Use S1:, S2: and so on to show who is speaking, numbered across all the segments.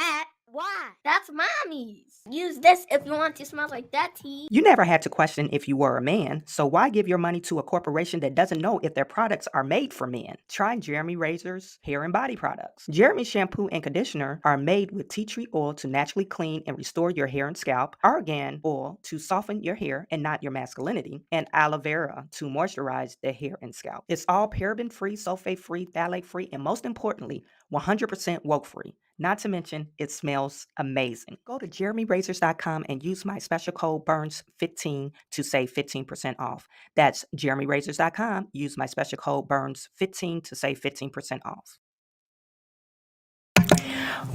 S1: that? Why? That's mommy's. Use this if you want to smell like daddy.
S2: You never had to question if you were a man, so why give your money to a corporation that doesn't know if their products are made for men? Try Jeremy Razor's hair and body products. Jeremy shampoo and conditioner are made with tea tree oil to naturally clean and restore your hair and scalp, argan oil to soften your hair and not your masculinity, and aloe vera to moisturize the hair and scalp. It's all paraben-free, sulfate-free, phthalate-free, and most importantly, 100% woke-free. Not to mention, it smells amazing. Go to jeremyrazors.com and use my special code BURNS15 to save 15% off. That's jeremyrazors.com. Use my special code BURNS15 to save 15% off.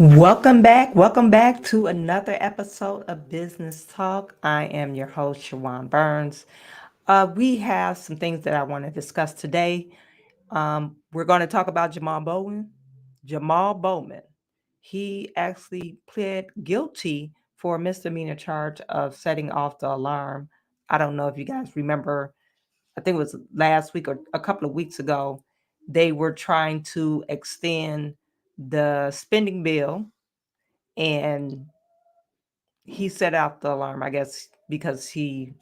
S2: Welcome back to another episode of Business Talk. I am your host, Chawanne Burns. We have some things that I want to discuss today. We're going to talk about Jamal Bowman. He actually pled guilty for a misdemeanor charge of setting off the alarm. I don't know if you guys remember, I think it was last week or a couple of weeks ago, they were trying to extend the spending bill, and he set off the alarm, I guess, because he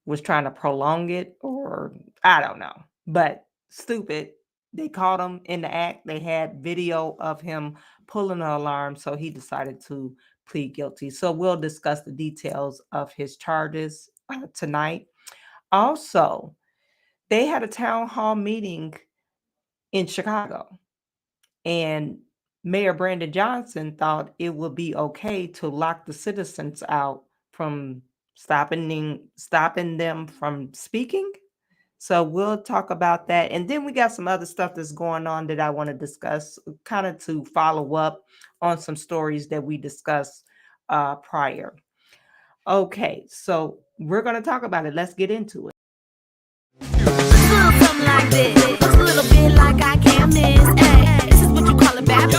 S2: was trying to prolong it, or I don't know. But stupid. They caught him in the act. They had video of him pulling the alarm, so he decided to plead guilty. So we'll discuss the details of his charges tonight. Also, they had a town hall meeting in Chicago, and Mayor Brandon Johnson thought it would be okay to lock the citizens out from stopping them from speaking. So we'll talk about that. And then we got some other stuff that's going on that I want to discuss, kind of to follow up on some stories that we discussed prior. Okay, so we're going to talk about it. Let's get into it.
S3: Something like this. Looks a little bit like I can't miss. Hey, this is what you call a bad.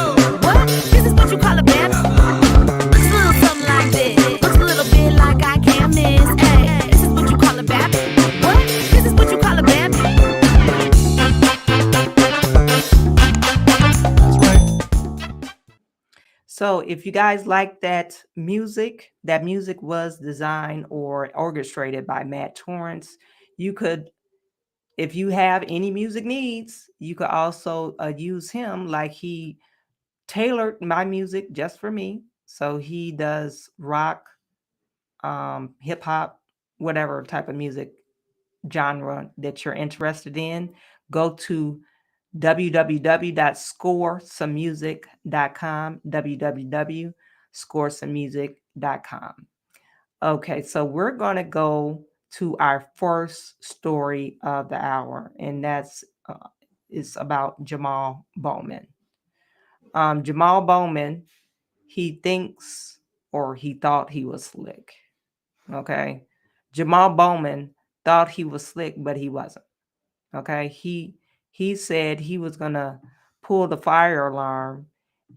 S3: What? This is what you call a bad. Looks a little something like this. Looks a little bit like I can't miss. Hey, this is what you call a bad. What? This is what you call a bad.
S2: So if you guys like that music was designed or orchestrated by Matt Torrance. You could, if you have any music needs, you could also use him. Like, he tailored my music just for me. So he does rock, hip hop, whatever type of music genre that you're interested in. Go to www.scoresomemusic.com, www.scoresomemusic.com. Okay, so we're going to go to our first story of the hour, and that's is about Jamal Bowman. Jamal Bowman, he thinks, or he thought he was slick. Okay, Jamal Bowman thought he was slick, but he wasn't. Okay, he said he was gonna pull the fire alarm,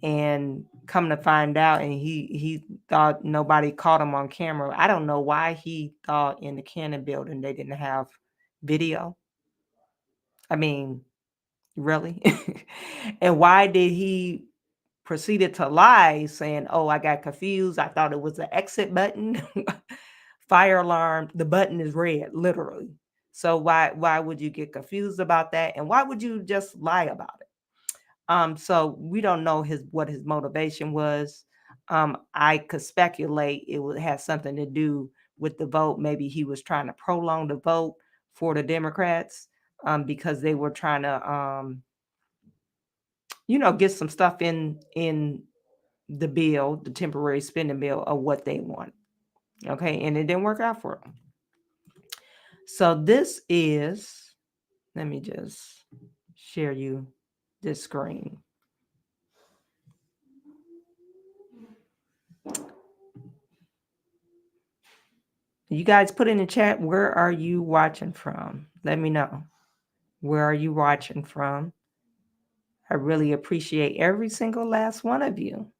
S2: and come to find out, and he thought nobody caught him on camera. I don't know why he thought in the Cannon building they didn't have video. I mean, really? And why did he proceeded to lie, saying, "Oh, I got confused. I thought it was the exit button." Fire alarm, the button is red, literally. So why would you get confused about that? And why would you just lie about it? So we don't know what his motivation was. I could speculate it would have something to do with the vote. Maybe he was trying to prolong the vote for the Democrats, because they were trying to get some stuff in the bill, the temporary spending bill, of what they want. Okay, and it didn't work out for them. So this is, let me just share you this screen. You guys put in the chat, where are you watching from? Let me know. Where are you watching from? I really appreciate every single last one of you.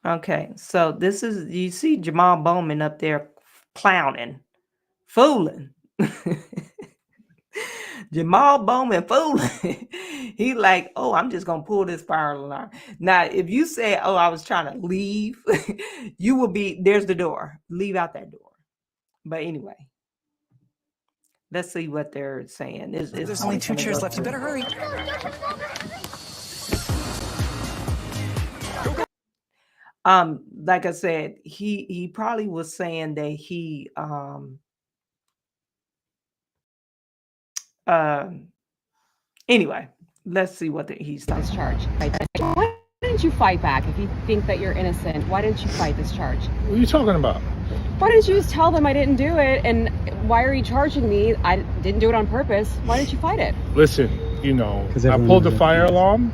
S2: Okay, so this is, you see Jamal Bowman up there clowning, fooling. Jamal Bowman fooling. He like, oh, I'm just gonna pull this fire alarm. Now, if you say, oh, I was trying to leave, you will be, there's the door. Leave out that door. But anyway, let's see what they're saying.
S4: There's only 2 chairs left. You better hurry.
S2: Like I said, he probably was saying that he anyway, let's see what he's talking
S5: this charge. Why didn't you fight back? If you think that you're innocent, why didn't you fight this charge?
S6: What are you talking about?
S5: Why didn't you just tell them I didn't do it? And why are you charging me? I didn't do it on purpose. Why didn't you fight it?
S6: Listen, I pulled the fire alarm,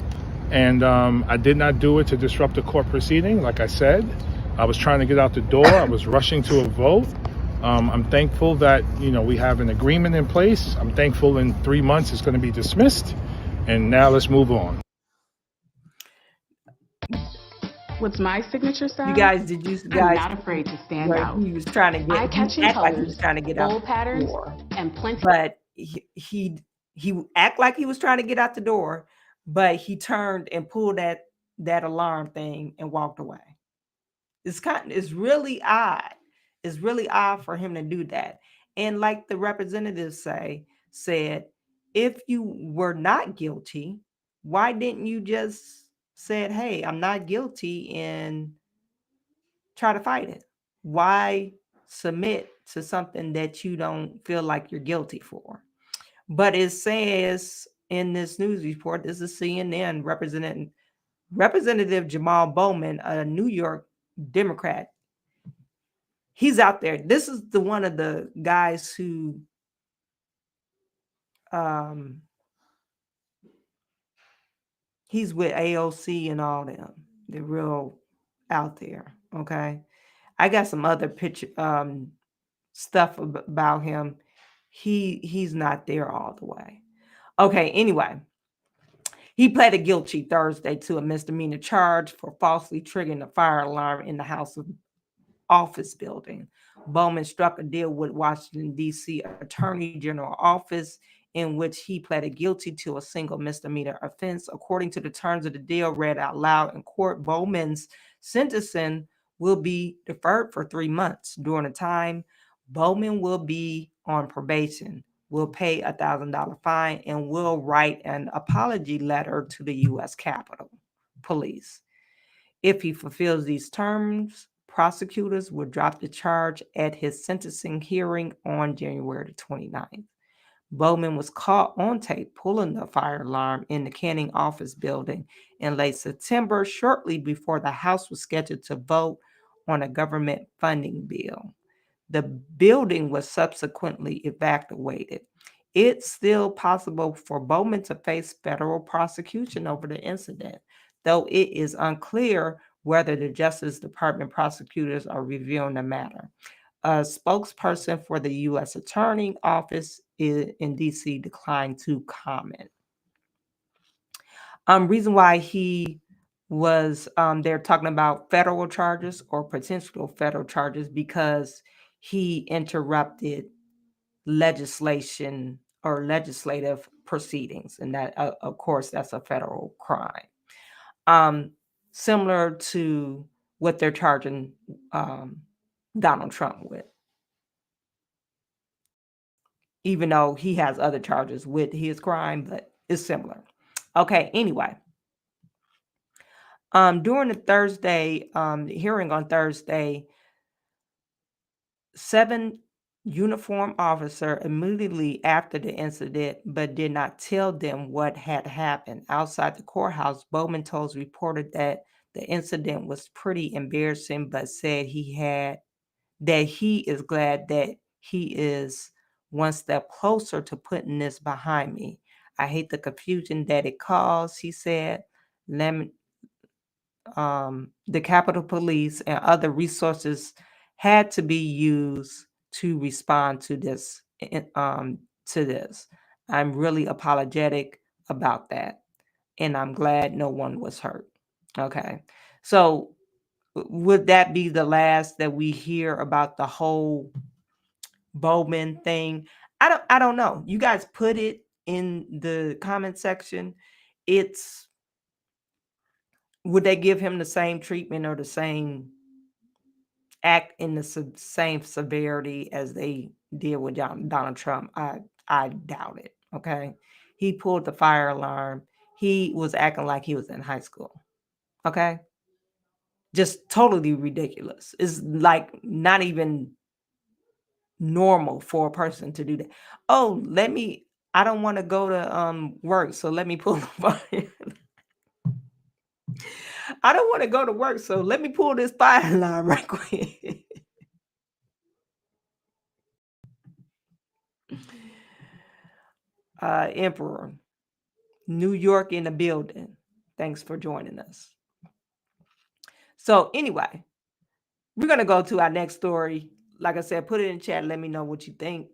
S6: and I did not do it to disrupt the court proceeding. Like I said, I was trying to get out the door. I was rushing to a vote. I'm thankful that, we have an agreement in place. I'm thankful in 3 months it's going to be dismissed. And now let's move on.
S7: What's my signature style?
S2: You guys, did you guys?
S7: I'm not afraid to stand out.
S2: He was trying to get.
S7: Eye-catching
S2: Act like he
S7: colors,
S2: was trying to get out
S7: bold
S2: the
S7: patterns,
S2: door,
S7: and plenty.
S2: but he act like he was trying to get out the door, but he turned and pulled that alarm thing and walked away. It's really odd. It's really odd for him to do that. And like the representatives said, if you were not guilty, why didn't you just said, hey, I'm not guilty, and try to fight it? Why submit to something that you don't feel like you're guilty for? But it says in this news report, this is CNN, Representative Jamal Bowman, a New York Democrat. He's out there. This is one of the guys who he's with AOC and all them. They're real out there. Okay. I got some other picture stuff about him. He's not there all the way. Okay, anyway. He pleaded guilty Thursday to a misdemeanor charge for falsely triggering a fire alarm in the House of Office building. Bowman struck a deal with Washington, D.C. Attorney General Office in which he pleaded guilty to a single misdemeanor offense. According to the terms of the deal read out loud in court, Bowman's sentencing will be deferred for 3 months. During the time, Bowman will be on probation, will pay a $1,000 fine, and will write an apology letter to the U.S. Capitol Police. If he fulfills these terms, prosecutors will drop the charge at his sentencing hearing on January the 29th. Bowman was caught on tape pulling the fire alarm in the Canning office building in late September, shortly before the House was scheduled to vote on a government funding bill. The building was subsequently evacuated. It's still possible for Bowman to face federal prosecution over the incident, though it is unclear whether the Justice Department prosecutors are reviewing the matter. A spokesperson for the U.S. Attorney Office in D.C. declined to comment. Reason why he was they're talking about federal charges or potential federal charges because he interrupted legislation or legislative proceedings, and that of course that's a federal crime. Similar to what they're charging Donald Trump with, even though he has other charges with his crime, but it's similar. Okay, anyway. During the hearing on Thursday, 7 uniformed officers immediately after the incident, but did not tell them what had happened. Outside the courthouse, Bowman told reporters that the incident was pretty embarrassing, but said he is glad that he is one step closer to putting this behind me. I hate the confusion that it caused, he said. The Capitol Police and other resources had to be used to respond to this. I'm really apologetic about that, and I'm glad no one was hurt. Okay, so would that be the last that we hear about the whole Bowman thing? I don't know. You guys put it in the comment section. It's, would they give him the same treatment or the same act in the same severity as they did with Donald Trump? I doubt it. Okay. He pulled the fire alarm. He was acting like he was in high school. Okay. Just totally ridiculous. It's like not even normal for a person to do that. Oh, I don't want to go to work, so let me pull the fire. I don't want to go to work, so let me pull this fire alarm right quick. Emperor, New York in the building. Thanks for joining us. So anyway, we're going to go to our next story. Like I said, put it in chat. Let me know what you think.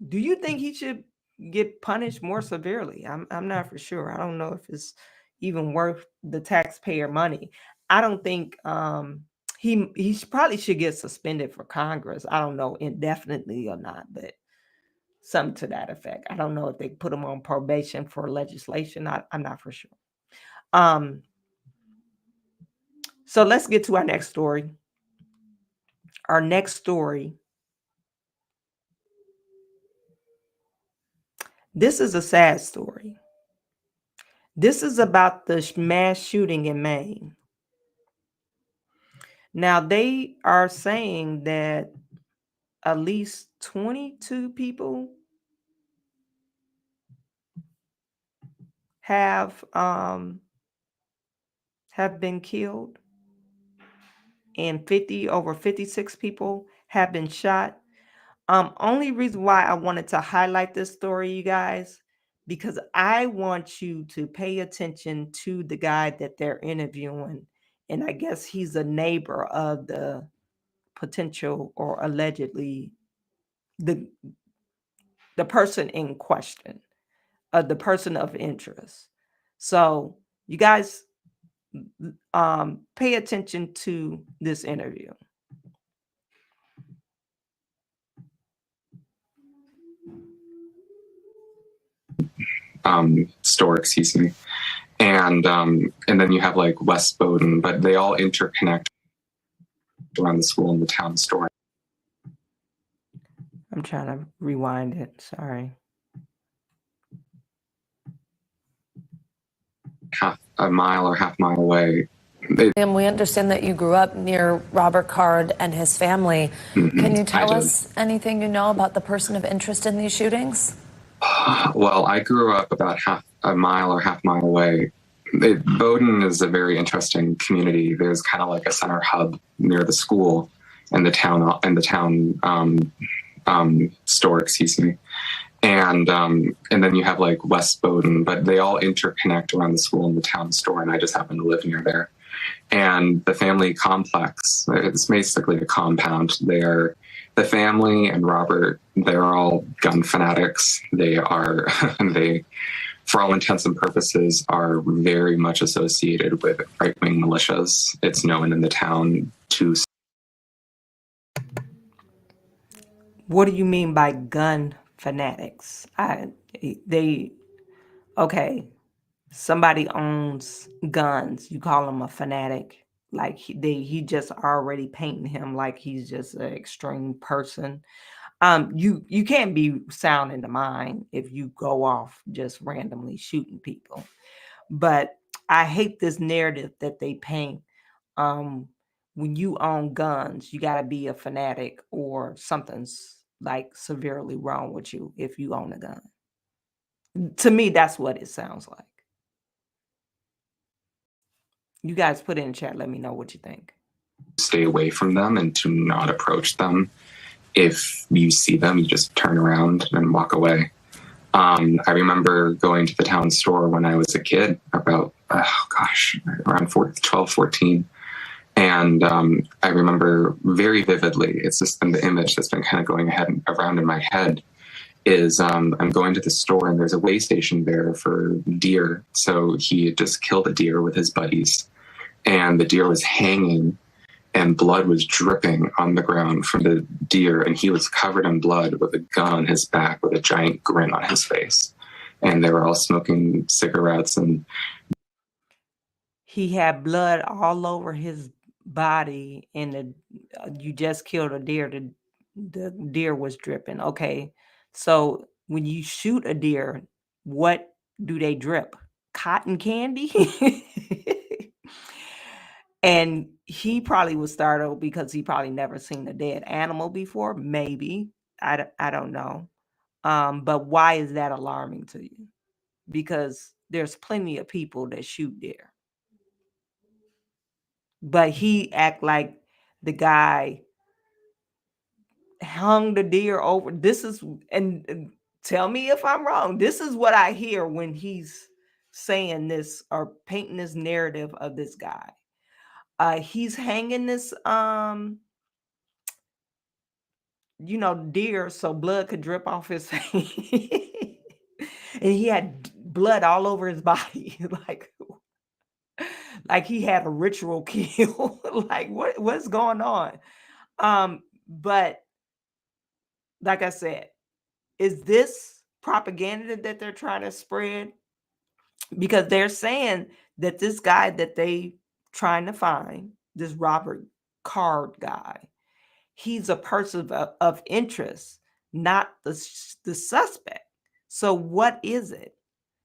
S2: Do you think he should get punished more severely? I'm not for sure. I don't know if it's even worth the taxpayer money. I don't think he probably should get suspended for Congress. I don't know indefinitely or not, but something to that effect. I don't know if they put him on probation for legislation. I'm not for sure. So let's get to our next story. Our next story. This is a sad story. This is about the mass shooting in Maine. Now, they are saying that at least 22 people have been killed, and over 56 people have been shot. Only reason why I wanted to highlight this story, you guys, because I want you to pay attention to the guy that they're interviewing. And I guess he's a neighbor of the potential or allegedly the person in question, the person of interest. So you guys pay attention to this interview.
S8: Store, excuse me. And then you have like West Bowden, but they all interconnect around the school and the town store.
S2: I'm trying to rewind it. Sorry.
S8: Half mile away.
S9: And we understand that you grew up near Robert Card and his family. Mm-hmm. Can you tell us anything you know about the person of interest in these shootings?
S8: Well, I grew up about half a mile away. Bowden is a very interesting community. There's kind of like a center hub near the school and the town store, excuse me. And then you have like West Bowden, but they all interconnect around the school and the town store. And I just happen to live near there. And the family complex, it's basically a compound. The family and Robert, they're all gun fanatics. They, for all intents and purposes, are very much associated with right-wing militias. It's known in the town to...
S2: What do you mean by gun fanatics? Okay, somebody owns guns. You call him a fanatic. Like he just already painting him like he's just an extreme person. You can't be sound in the mind if you go off just randomly shooting people. But I hate this narrative that they paint. When you own guns, you got to be a fanatic or something's like severely wrong with you if you own a gun. To me, that's what it sounds like. You guys put it in chat. Let me know what you think.
S8: Stay away from them and to not approach them. If you see them, you just turn around and walk away. I remember going to the town store when I was a kid, about, around 12, 14. And I remember very vividly, it's just been the image that's been kind of going around in my head, is I'm going to the store and there's a way station there for deer. So he had just killed a deer with his buddies, and the deer was hanging and blood was dripping on the ground from the deer, and he was covered in blood with a gun on his back with a giant grin on his face. and they were all smoking cigarettes. And
S2: he had blood all over his body, and you just killed a deer. The deer was dripping. Okay, so when you shoot a deer, what do they drip? Cotton candy? And he probably was startled because he probably never seen a dead animal before. Maybe. I don't know. But why is that alarming to you? Because there's plenty of people that shoot deer. But he act like the guy hung the deer over. This is, and tell me if I'm wrong. This is what I hear when he's saying this or painting this narrative of this guy. He's hanging this, deer so blood could drip off his face. And he had blood all over his body. Like he had a ritual kill. Like what's going on? But like I said, is this propaganda that they're trying to spread? Because they're saying that this guy that they trying to find, this Robert Card guy, he's a person of interest, not the suspect. So what is it?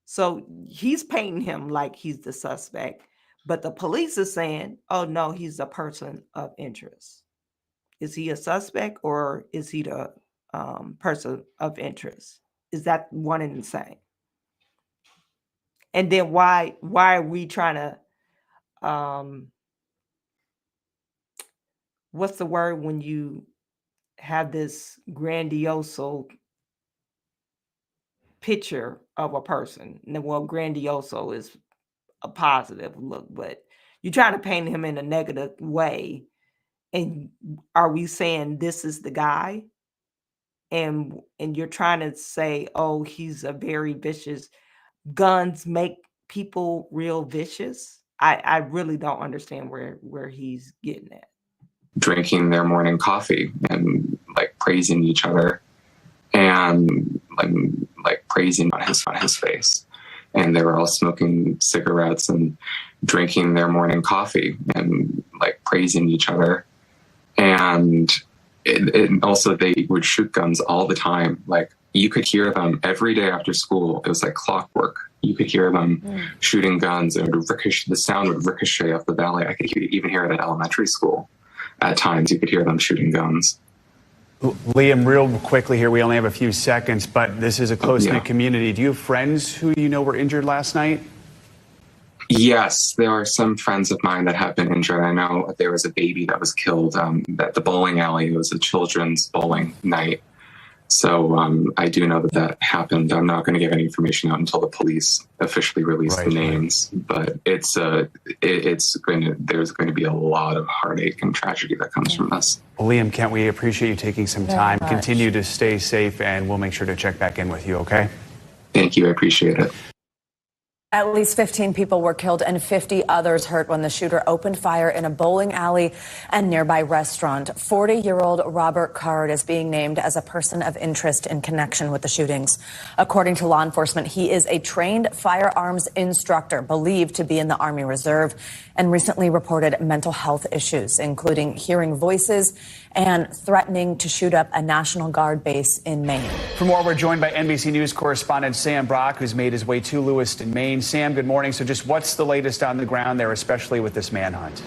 S2: So he's painting him like he's the suspect, but the police is saying, oh no, he's a person of interest. Is he a suspect or is he the person of interest? Is that one and the same? And then why are we trying to, what's the word when you have this grandiose picture of a person? Well, grandioso is a positive look, but you're trying to paint him in a negative way. And are we saying this is the guy? And you're trying to say, oh, he's a very vicious. Guns make people real vicious. I really don't understand where he's getting at.
S8: Drinking their morning coffee and like praising each other and like praising on his face. And they were all smoking cigarettes and drinking their morning coffee and like praising each other. And also they would shoot guns all the time. Like you could hear them every day after school. It was like clockwork. You could hear them shooting guns, and the sound would ricochet up the valley. I could even hear it at elementary school. At times you could hear them shooting guns.
S10: Liam, real quickly here, we only have a few seconds, but this is a close-knit community. Do you have friends who you know were injured last night?
S8: Yes, there are some friends of mine that have been injured. I know there was a baby that was killed at the bowling alley. It was a children's bowling night. So I do know that happened. I'm not going to give any information out until the police officially release the names. But there's going to be a lot of heartache and tragedy that comes from this.
S10: Well, Liam, Kent, we appreciate you taking some time. Continue to stay safe, and we'll make sure to check back in with you, okay?
S8: Thank you. I appreciate it.
S9: At least 15 people were killed and 50 others hurt when the shooter opened fire in a bowling alley and nearby restaurant. 40-year-old Robert Card is being named as a person of interest in connection with the shootings. According to law enforcement, he is a trained firearms instructor believed to be in the Army Reserve and recently reported mental health issues, including hearing voices and threatening to shoot up a National Guard base in Maine.
S10: For more, we're joined by NBC News correspondent Sam Brock, who's made his way to Lewiston, Maine. Sam, good morning. So just what's the latest on the ground there, especially with this manhunt?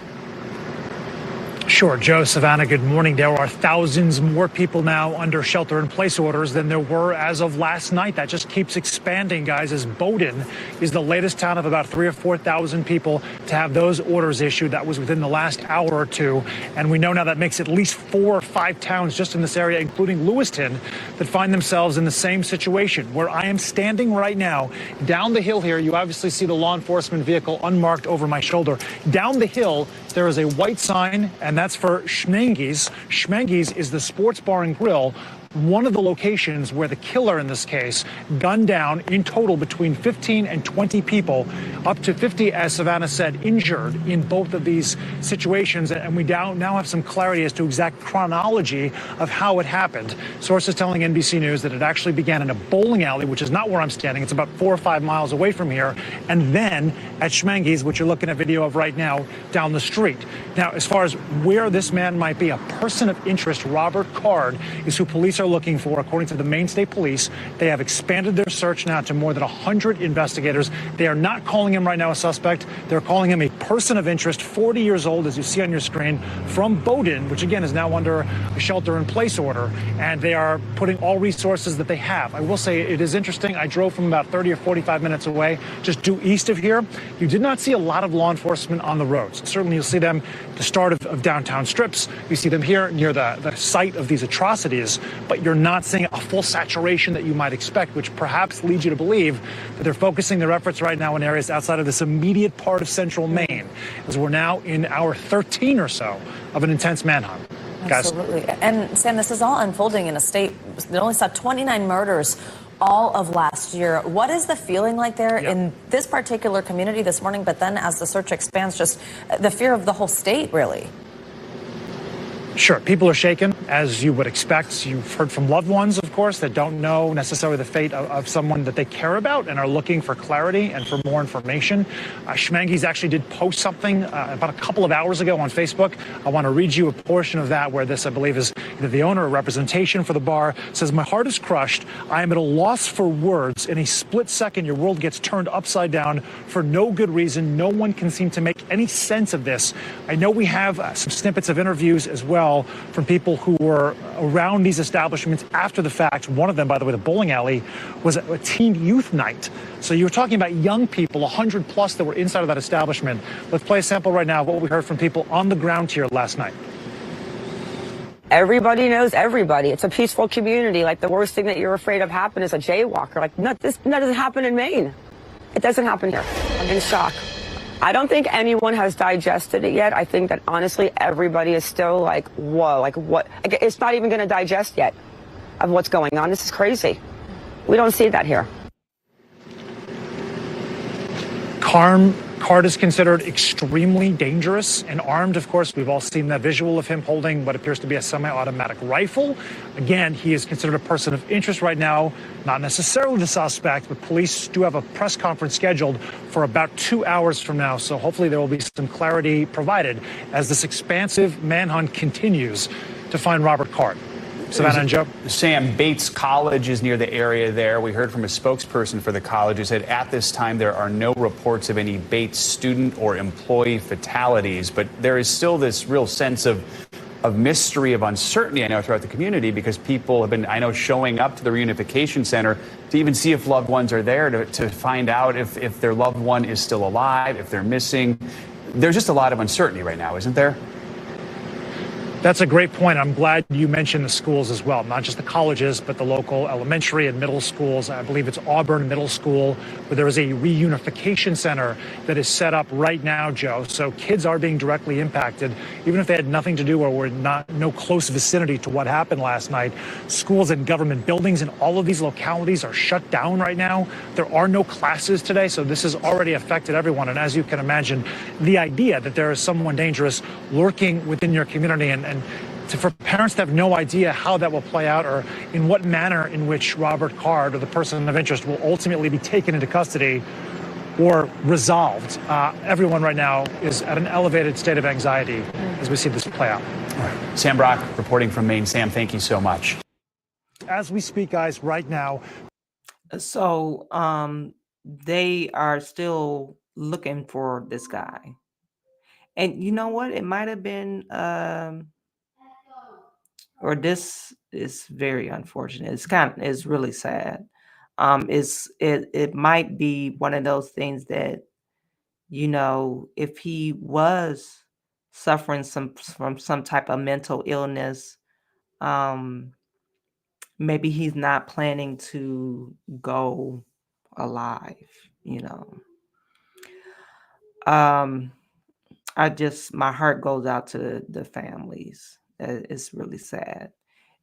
S11: Sure, Joe, Savannah, good morning. There are thousands more people now under shelter-in-place orders than there were as of last night. That just keeps expanding, guys, as Bowdoin is the latest town of about 3,000 or 4,000 people to have those orders issued. That was within the last hour or two. And we know now that makes at least 4 or 5 towns just in this area, including Lewiston, that find themselves in the same situation. Where I am standing right now, down the hill here, you obviously see the law enforcement vehicle unmarked over my shoulder. Down the hill, there is a white sign, and that's for Schmengi's. Schmengi's is the sports bar and grill one of the locations where the killer in this case gunned down in total between 15 and 20 people, up to 50, as Savannah said, injured in both of these situations. And we now have some clarity as to exact chronology of how it happened. Sources telling NBC News that it actually began in a bowling alley, which is not where I'm standing. It's about 4 or 5 miles away from here. And then at Schmenge's, which you're looking at video of right now, down the street. Now, as far as where this man might be, a person of interest, Robert Card, is who police are looking for, according to the Maine State Police. They have expanded their search now to more than 100 investigators. They are not calling him right now a suspect. They're calling him a person of interest, 40 years old, as you see on your screen, from Bowden, which again is now under a shelter-in-place order. And they are putting all resources that they have. I will say it is interesting. I drove from about 30 or 45 minutes away, just due east of here. You did not see a lot of law enforcement on the roads. Certainly you'll see them at the start of downtown strips. You see them here near the site of these atrocities, but you're not seeing a full saturation that you might expect, which perhaps leads you to believe that they're focusing their efforts right now in areas outside of this immediate part of central Maine, as we're now in hour 13 or so of an intense manhunt.
S9: Absolutely.
S11: Guys.
S9: And Sam, this is all unfolding in a state that only saw 29 murders all of last year. What is the feeling like there in this particular community this morning, but then as the search expands, just the fear of the whole state, really?
S11: Sure. People are shaken, as you would expect. You've heard from loved ones, of course, that don't know necessarily the fate of someone that they care about and are looking for clarity and for more information. Schmenge's actually did post something about a couple of hours ago on Facebook. I want to read you a portion of that where this, I believe, is either the owner or representation for the bar, says, "My heart is crushed. I am at a loss for words. In a split second, your world gets turned upside down for no good reason. No one can seem to make any sense of this." I know we have some snippets of interviews as well from people who were around these establishments after the fact. One of them, by the way, the bowling alley, was a teen youth night. So you're talking about young people, 100 plus, that were inside of that establishment. Let's play a sample right now of what we heard from people on the ground here last night.
S12: Everybody knows everybody. It's a peaceful community. Like, the worst thing that you're afraid of happen is a jaywalker. Like, that doesn't happen in Maine. It doesn't happen here. I'm in shock. I don't think anyone has digested it yet. I think that honestly, everybody is still like, whoa, like what? It's not even going to digest yet of what's going on. This is crazy. We don't see that here.
S11: Card is considered extremely dangerous and armed, of course. We've all seen that visual of him holding what appears to be a semi-automatic rifle. Again, he is considered a person of interest right now, not necessarily the suspect, but police do have a press conference scheduled for about 2 hours from now. So hopefully there will be some clarity provided as this expansive manhunt continues to find Robert Card. Savannah and Joe.
S10: Sam, Bates College is near the area there. We heard from a spokesperson for the college who said at this time there are no reports of any Bates student or employee fatalities, but there is still this real sense of mystery, of uncertainty, I know, throughout the community, because people have been, I know, showing up to the reunification center to even see if loved ones are there, to find out if their loved one is still alive, if they're missing. There's just a lot of uncertainty right now, isn't there?
S11: That's a great point. I'm glad you mentioned the schools as well, not just the colleges, but the local elementary and middle schools. I believe it's Auburn Middle School, where there is a reunification center that is set up right now, Joe. So kids are being directly impacted, even if they had nothing to do or were no close vicinity to what happened last night. Schools and government buildings in all of these localities are shut down right now. There are no classes today, so this has already affected everyone. And as you can imagine, the idea that there is someone dangerous lurking within your community and for parents to have no idea how that will play out or in what manner in which Robert Card or the person of interest will ultimately be taken into custody or resolved. Everyone right now is at an elevated state of anxiety as we see this play out.
S10: All right. Sam Brock reporting from Maine. Sam, thank you so much.
S11: As we speak, guys, right now.
S2: So they are still looking for this guy. And you know what? It might have been, or this is very unfortunate. It's really sad. It might be one of those things that, you know, if he was suffering from some type of mental illness, maybe he's not planning to go alive, you know. My heart goes out to the families. It's really sad.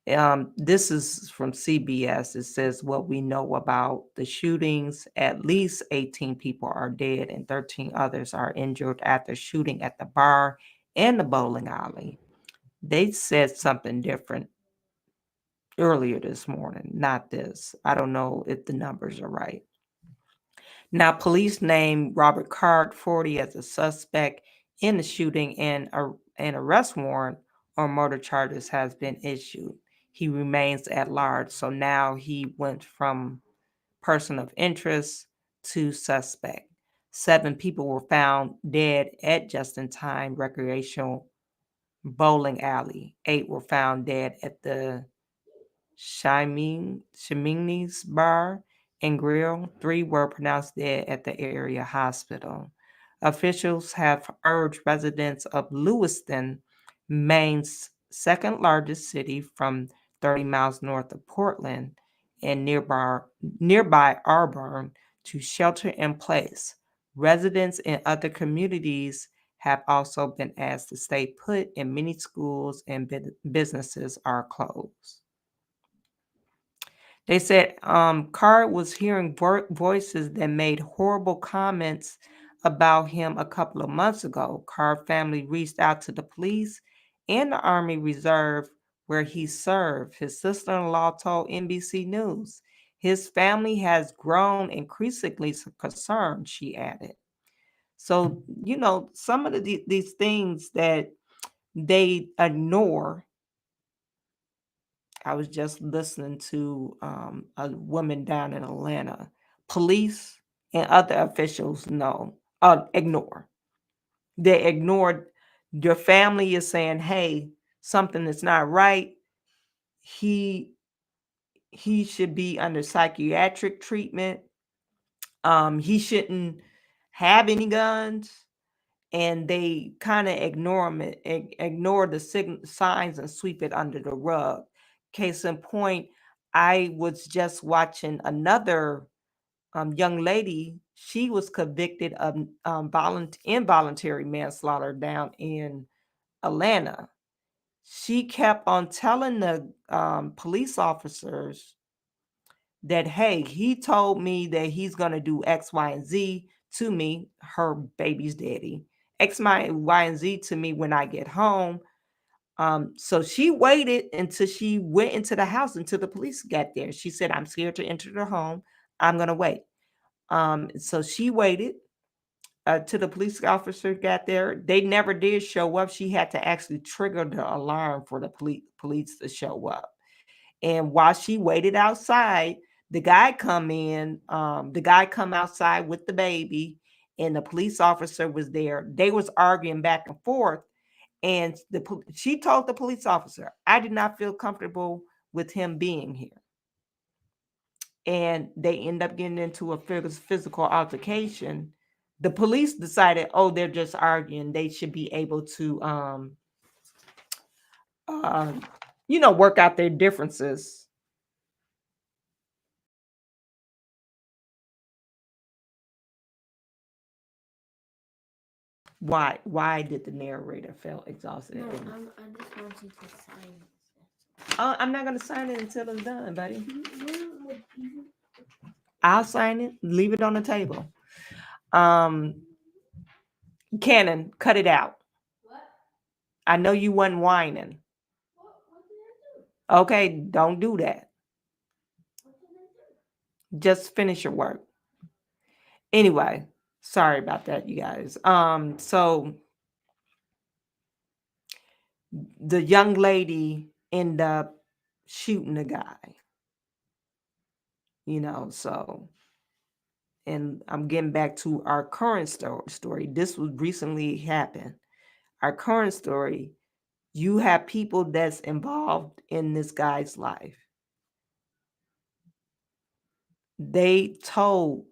S2: This is from CBS. It says what we know about the shootings: at least 18 people are dead and 13 others are injured after shooting at the bar and the bowling alley. They said something different earlier this morning, not this. I don't know if the numbers are right. Now, police named Robert Card, 40, as a suspect in the shooting, and an arrest warrant on murder charges has been issued. He remains at large. So now he went from person of interest to suspect. 7 people were found dead at Just-in-Time Recreational Bowling Alley. 8 were found dead at the Shimini's Bar and Grill. 3 were pronounced dead at the area hospital. Officials have urged residents of Lewiston, Maine's second largest city from 30 miles north of Portland and nearby Auburn, to shelter in place. Residents in other communities have also been asked to stay put, and many schools and businesses are closed. They said Carr was hearing voices that made horrible comments about him a couple of months ago. Carr family reached out to the police and the Army Reserve where he served. His sister-in-law told NBC News his family has grown increasingly concerned, she added. So, some of these things that they ignore. I was just listening to a woman down in Atlanta. Police and other officials ignore. They ignored. Your family is saying, "Hey, something is not right. He should be under psychiatric treatment. He shouldn't have any guns." And they kind of ignore the signs and sweep it under the rug. Case in point, I was just watching another young lady. She was convicted of involuntary manslaughter down in Atlanta. She kept on telling the police officers that, hey, he told me that he's going to do X, Y, and Z to me, her baby's daddy, X, Y, and Z to me when I get home. So she waited until she went into the house until the police got there. She said, I'm scared to enter the home. I'm going to wait. So she waited till the police officer got there. They never did show up. She had to actually trigger the alarm for the police to show up. And while she waited outside, the guy come outside with the baby, and the police officer was there. They was arguing back and forth. And she told the police officer, I did not feel comfortable with him being here. And they end up getting into a physical altercation. The police decided, they're just arguing. They should be able to, work out their differences. Why did the narrator feel exhausted?
S1: No, I just want you to sign it.
S2: I'm not going to sign it until it's done, buddy. I'll sign it. Leave it on the table. Cannon, cut it out. What? I know you wasn't whining. What did I do? Okay, don't do that. What did I do? Just finish your work. Anyway, sorry about that, you guys. So the young lady ended up shooting the guy. So, and I'm getting back to our current story. This was recently happened. Our current story, you have people that's involved in this guy's life. They told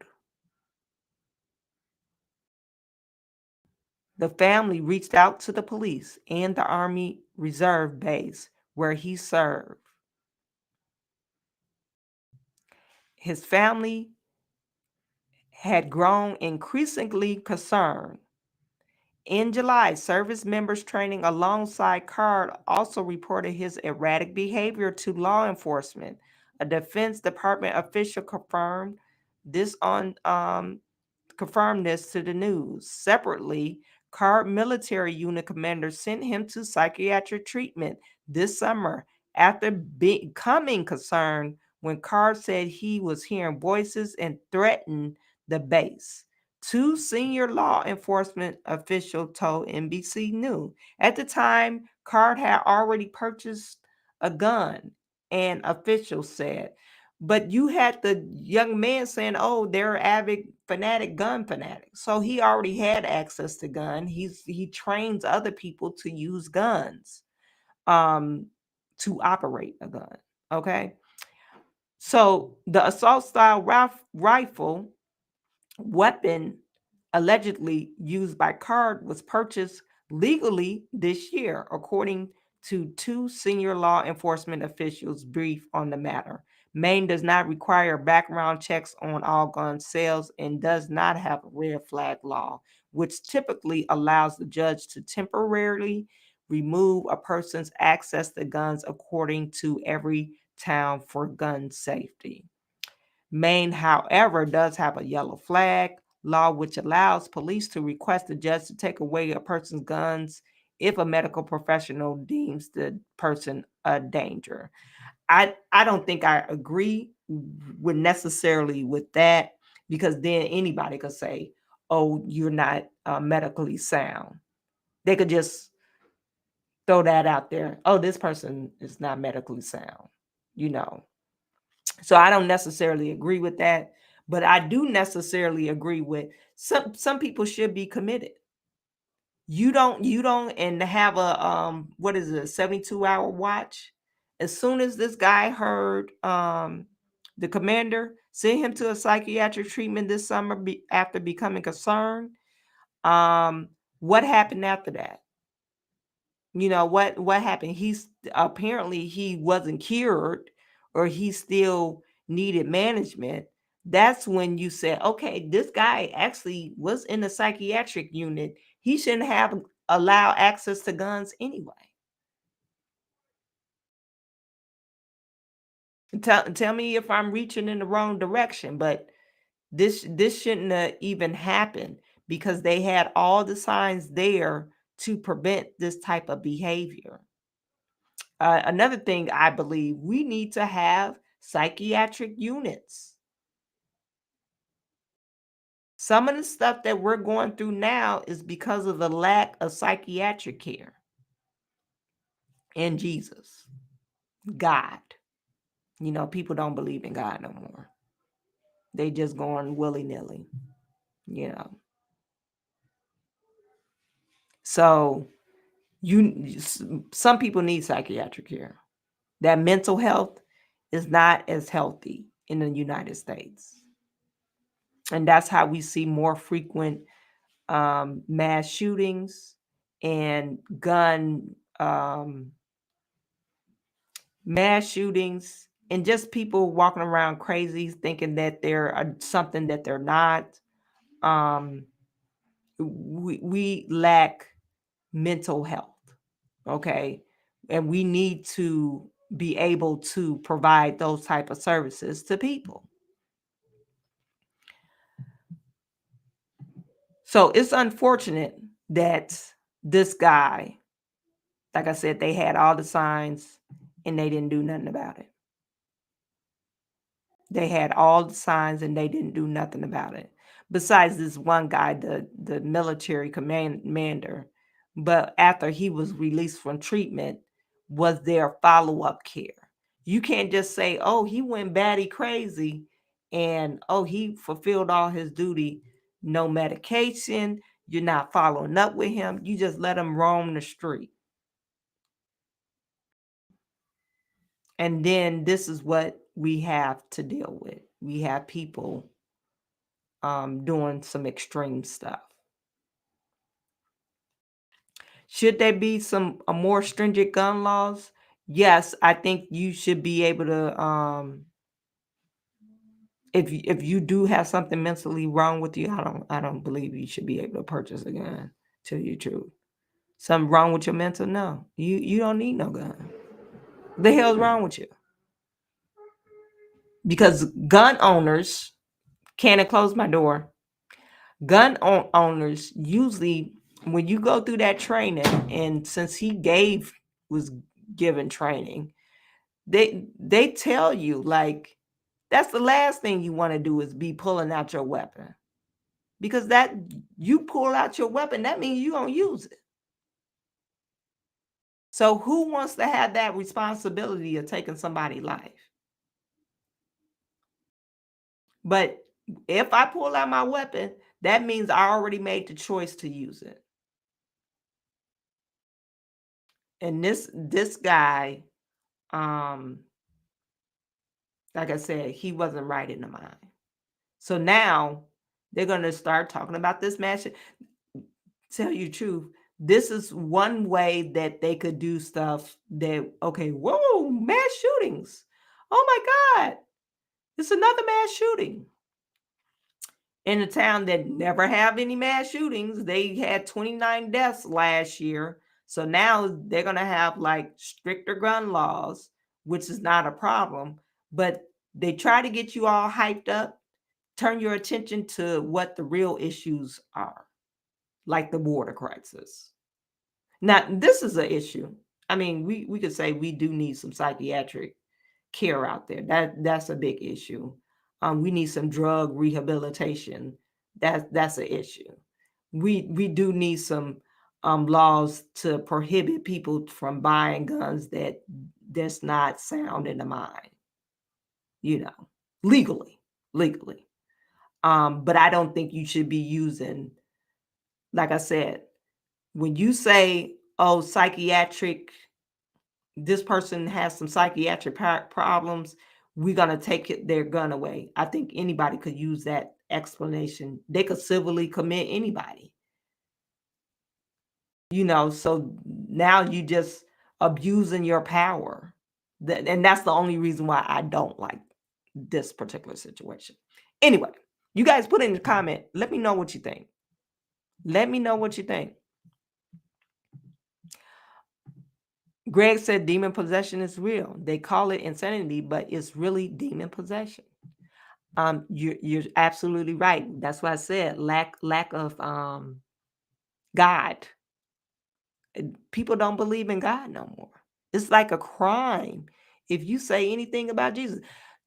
S2: the family, reached out to the police and the Army Reserve base where he served. His family had grown increasingly concerned, In July, service members training alongside Card also reported his erratic behavior to law enforcement. A Defense Department official confirmed this to the news. Separately, Card military unit commander sent him to psychiatric treatment this summer after becoming concerned when Card said he was hearing voices and threatened the base. Two senior law enforcement officials told NBC News. At the time, Card had already purchased a gun, and officials said. But you had the young man saying, "Oh, they're avid gun fanatics." So he already had access to gun. He trains other people to use guns, to operate a gun. Okay. So the assault style rifle weapon allegedly used by Card was purchased legally this year, according to two senior law enforcement officials brief on the matter. Maine does not require background checks on all gun sales and does not have a red flag law, which typically allows the judge to temporarily remove a person's access to guns according to every town for gun safety. Maine, however, does have a yellow flag law, which allows police to request the judge to take away a person's guns if a medical professional deems the person a danger. I don't think I agree with necessarily with that, because then anybody could say, "Oh, you're not medically sound." They could just throw that out there. "Oh, this person is not medically sound," you know. So I don't necessarily agree with that, but I do necessarily agree with some people should be committed. You don't and have a what is it, 72-hour watch. As soon as this guy heard the commander sent him to a psychiatric treatment this summer after becoming concerned, what happened after that? What happened? He's apparently he wasn't cured, or he still needed management. That's when you said, okay, this guy actually was in the psychiatric unit. He shouldn't have allowed access to guns anyway. Tell me if I'm reaching in the wrong direction, but this shouldn't have even happened, because they had all the signs there to prevent this type of behavior. Another thing, I believe we need to have psychiatric units. Some of the stuff that we're going through now is because of the lack of psychiatric care. And Jesus, God. People don't believe in God no more. They just going willy-nilly, So some people need psychiatric care. That mental health is not as healthy in the United States. And that's how we see more frequent mass shootings and mass shootings, and just people walking around crazy thinking that they're something that they're not. We lack mental health, okay? And we need to be able to provide those type of services to people. So it's unfortunate that this guy, like I said, they had all the signs and they didn't do nothing about it. They had all the signs and they didn't do nothing about it. Besides this one guy, the military commander, but after he was released from treatment, was there follow-up care? You can't just say, "Oh, he went batty crazy and oh, he fulfilled all his duty." No medication. You're not following up with him. You just let him roam the street. And then this is what we have to deal with. We have people doing some extreme stuff. Should there be a more stringent gun laws? Yes, I think you should be able to. If you do have something mentally wrong with you, I don't believe you should be able to purchase a gun. Tell you the truth. Something wrong with your mental? No. You don't need no gun. The hell's wrong with you? Because gun owners, can I close my door? Gun owners usually, when you go through that training, and since he was given training, they tell you, like, that's the last thing you want to do is be pulling out your weapon. Because that you pull out your weapon, that means you don't use it. So who wants to have that responsibility of taking somebody's life? But if I pull out my weapon, that means I already made the choice to use it. And this guy, like I said, he wasn't right in the mind. So now they're going to start talking about this mass. Tell you the truth, this is one way that they could do stuff that, okay, whoa, mass shootings. Oh my God, it's another mass shooting. In a town that never have any mass shootings, they had 29 deaths last year. So now they're going to have like stricter gun laws, which is not a problem. But they try to get you all hyped up, turn your attention to what the real issues are, like the border crisis. Now, this is an issue. I mean, we could say we do need some psychiatric care out there. That's a big issue. We need some drug rehabilitation. That's an issue. We do need some laws to prohibit people from buying guns that's not sound in the mind. Legally. But I don't think you should be using, like I said, when you say, oh, psychiatric, this person has some psychiatric problems, we're going to take their gun away. I think anybody could use that explanation. They could civilly commit anybody. So now you just abusing your power. And that's the only reason why I don't like this particular situation. Anyway, you guys put in the comment. Let me know what you think. Greg said demon possession is real. They call it insanity, but it's really demon possession. You're absolutely right. That's why I said lack of God. People don't believe in God no more. It's like a crime if you say anything about Jesus.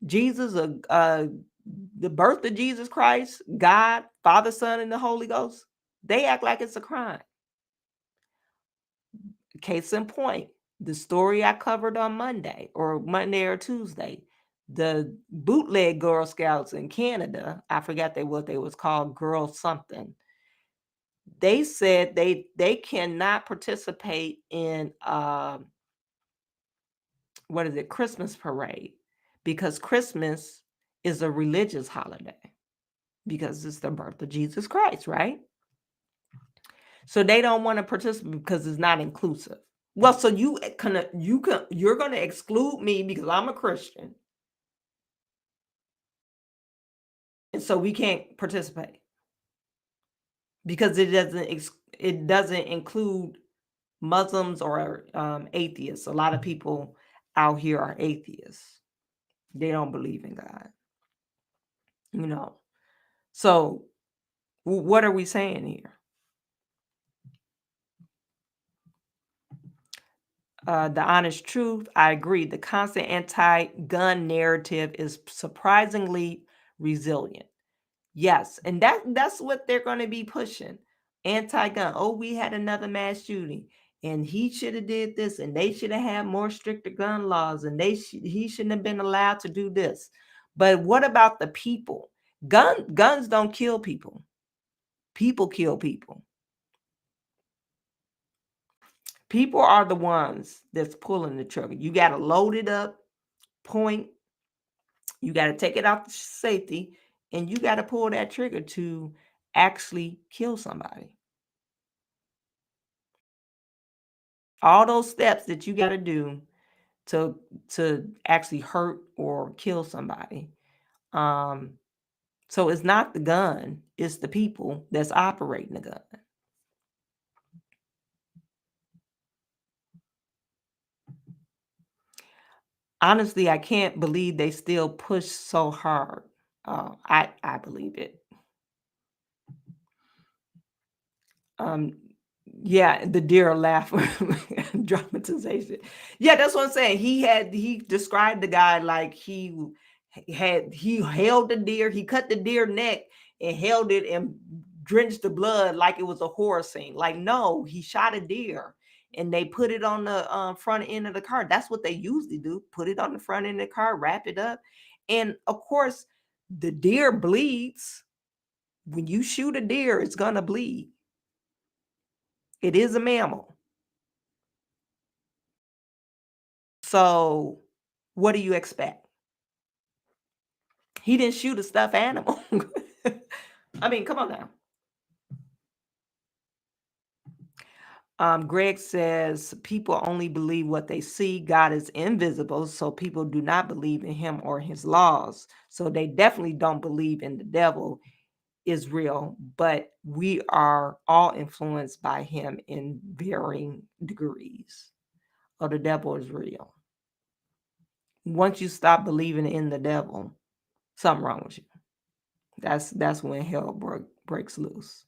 S2: The birth of Jesus Christ, God, Father, Son, and the Holy Ghost, they act like it's a crime. Case in point, the story I covered on Monday or Tuesday, the bootleg Girl Scouts in Canada, I forgot what they was called, Girl something. They said they cannot participate in Christmas parade, because Christmas is a religious holiday because it's the birth of Jesus Christ, right? So they don't want to participate because it's not inclusive. Well, so you're going to exclude me because I'm a Christian, and so we can't participate because it doesn't include Muslims or atheists. A lot of people out here are atheists. They don't believe in God. So what are we saying here? The honest truth, I agree. The constant anti-gun narrative is surprisingly resilient. Yes, and that's what they're going to be pushing. Anti-gun. Oh, we had another mass shooting, and he should have did this, and they should have had more stricter gun laws, and he shouldn't have been allowed to do this. But what about the people? Guns don't kill people. People kill people. People are the ones that's pulling the trigger. You got to load it up, point. You got to take it out to safety, and you got to pull that trigger to actually kill somebody. All those steps that you got to do to actually hurt or kill somebody. So it's not the gun, it's the people that's operating the gun. Honestly, I can't believe they still push so hard. I believe it. Yeah, the deer laugh dramatization. Yeah, that's what I'm saying. He described the guy like he held the deer, he cut the deer neck and held it and drenched the blood like it was a horror scene. Like, no, he shot a deer and they put it on the front end of the car. That's what they usually do. Put it on the front end of the car, wrap it up. And of course, the deer bleeds. When you shoot a deer, it's gonna bleed. It is a mammal. So what do you expect? He didn't shoot a stuffed animal. I mean, come on now. Greg says people only believe what they see. God is invisible, so people do not believe in him or his laws. So they definitely don't believe in the devil is real, but we are all influenced by him in varying degrees. Oh, the devil is real. Once you stop believing in the devil, something wrong with you. That's when hell breaks loose.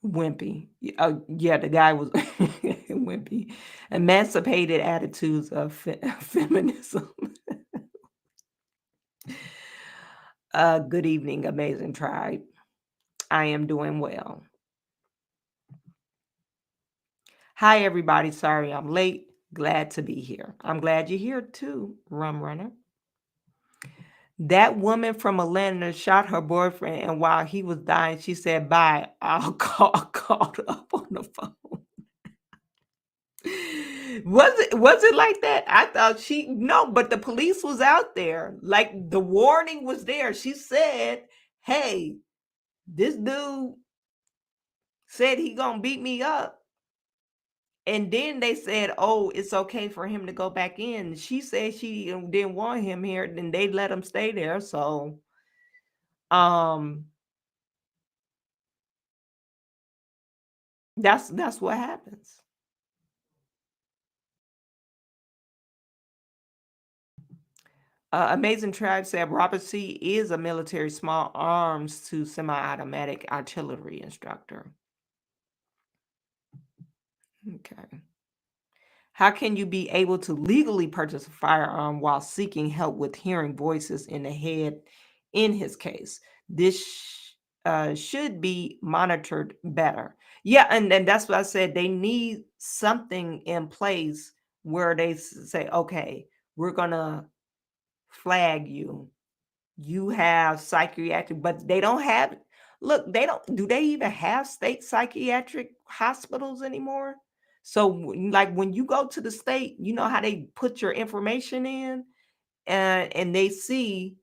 S2: Wimpy. Yeah, the guy was wimpy. Emancipated attitudes of feminism. Good evening, amazing tribe. I am doing well. Hi, everybody. Sorry I'm late. Glad to be here. I'm glad you're here too, Rum Runner. That woman from Atlanta shot her boyfriend, and while he was dying, she said, "Bye. I'll called up on the phone." Was it like that? I thought no, but the police was out there. Like the warning was there. She said, "Hey, this dude said he gonna beat me up." And then they said, "Oh, it's okay for him to go back in." She said she didn't want him here, then they let him stay there. So, that's what happens. Amazing Tribe said Robert C. is a military small arms to semi-automatic artillery instructor. Okay. How can you be able to legally purchase a firearm while seeking help with hearing voices in the head in his case? This should be monitored better. Yeah, and that's what I said. They need something in place where they say, okay, we're going to flag you. You have psychiatric, but they don't have, look, do they even have state psychiatric hospitals anymore? So like when you go to the state, you know how they put your information in and they see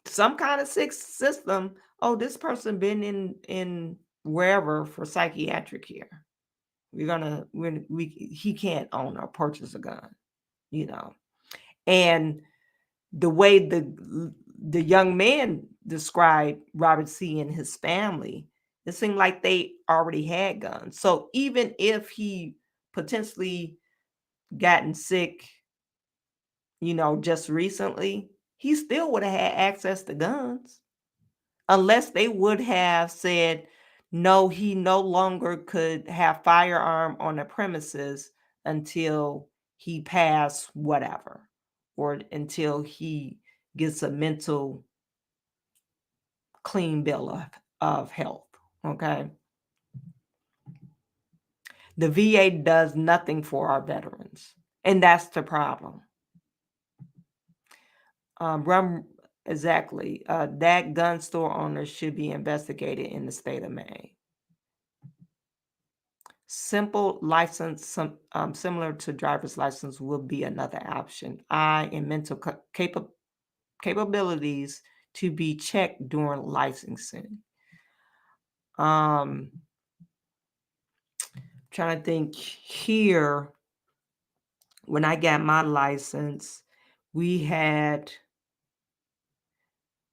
S2: some kind of system. Oh, this person been in wherever for psychiatric care. He can't own or purchase a gun, you know. And the way the young man described Robert C. and his family, it seemed like they already had guns. So even if he potentially gotten sick, you know, just recently, he still would have had access to guns unless they would have said, no, he no longer could have firearm on the premises until he passed whatever, or until he gets a mental clean bill of health. Okay. The VA does nothing for our veterans, and that's the problem. Exactly. That gun store owner should be investigated in the state of Maine. Simple license, similar to driver's license, will be another option. Eye and mental capabilities to be checked during licensing. Trying to think here. When I got my license, we had